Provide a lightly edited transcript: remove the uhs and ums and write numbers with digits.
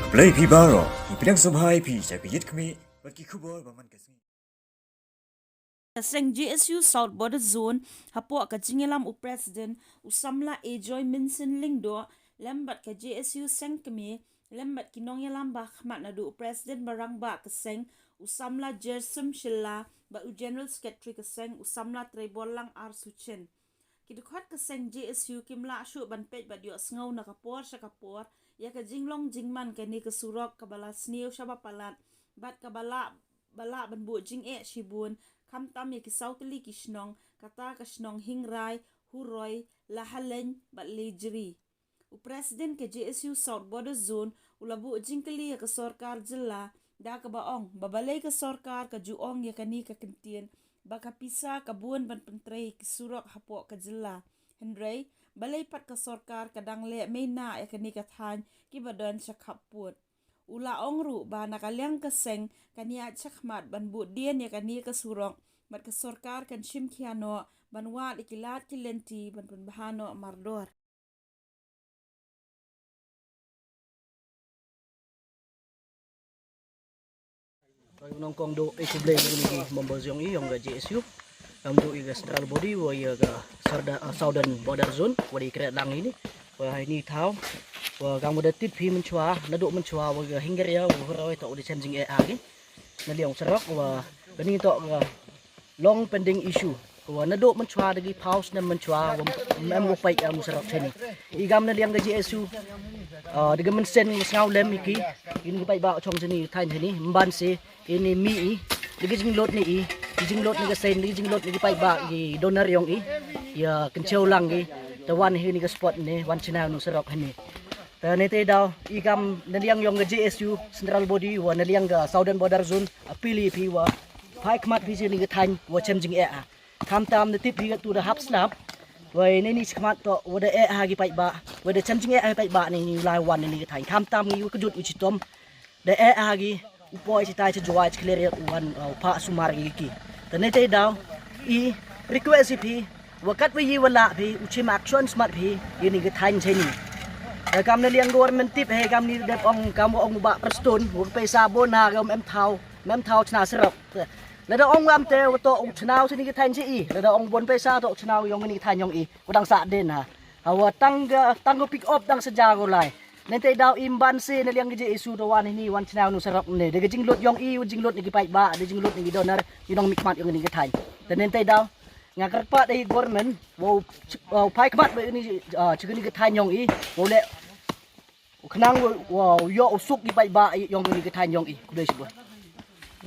Play Pibaro, Ipinang Subhai Pi, Sakit Kami, Bakikubo, Baman Kasi. Kaseng GSU South Border Zone hapo ka jingelam u president usamla Ajoy Minson Lingdo lembat ka GSU sengkeme lembat kinong yalam ba khmat na du president barang ba kaseng usamla Jersum Shilla ba u general secretary kaseng usamla Trebol lang ar suchen kidukhat kaseng GSU kimla shu ban pej ba dio sngaw na kapor sa kapor ya ka jinglong jingman ka ni ka Surok kabala Sniew shaba Palat bat kabala bala ban bu jing shibun Kham tam ye ki sautli ki Shnong kata ka Shnong hingrai huroi lahaleng bat lejri u president ke GSU South Border Zone ulabu jingkali ka sarkar jilla da ka baong babalay ka sarkar ka juong ya kani ka kentien baka pisa ka buan ban pentrei ki Surok hapo ka jilla hendrei balay pat ka sarkar kadang le may na ya kani ka than ki badon sa Khap ula ongru ba nakalyang kaseng kania chakmat ban bu dien ya kani ka Surok bat ka sarkar kan shim kiano ban wat ikilat kilenti ban bahano mardor Nong kong do ikublay ni members yung iyong GSU do iga central body wa ga southern border zone wa di kret lang ini wa ini thau wa gang mo tit phi menchua na do menchua wa ga hingger ya wa roi to di changing e agi na liong Surok wa bani to long pending issue wa na do menchua di pause na menchua wa mem mo pai am Surok theni igam na liang ga GSU di gamen sen ngau lem iki ini pai ba chong sini thain theni mban se ini mi di jing lot ni jing lot ni ga sen di jing lot ni pai ba gi donor yong ya kencheu lang gi the one hi ni ga spot ni one channel nu Surok hani ta ne te daw igam na liang yong ga GSU central body wa na liang ga southern border zone apili phi wa phai khmat phi ni ga thain wa chem jing e a tham tam ne tip hi ga tu da hap snap vậy nên đi khmat to vừa để hai cái bạch bạ vừa để chăm chính hai bạch bạ này lai one này cái thành tham tam cái cái jut uchi tom để hai cái upoi si tai si juai clear one pa sumar cái thế nên thế đâu i request phi và cắt với gì wala phi uchi action smart phi ini cái thành thế này cam này liang government tip hay cam ni đẹp ông bạ preston vừa pesa bona gam em thao chna Surok là ông am teo to ông chnao sini cái thanh chi là ông bon pesa to chnao yong ni thanh yong udang sa den ha hawa tang pick up dang saja go lai nên tay daw imban se na liang ge isu do wan ni wan chnao nu Surok ne de jing lot yong jing lot ni gi pai ba de jing lot ni gi donor yong mikmat yong ni ge thanh nên tay daw nga karpa dai government wo pai kmat be ni chi ni ge thanh yong wo le khnang wo yo usuk gi pai ba yong ni ge thanh yong ku dei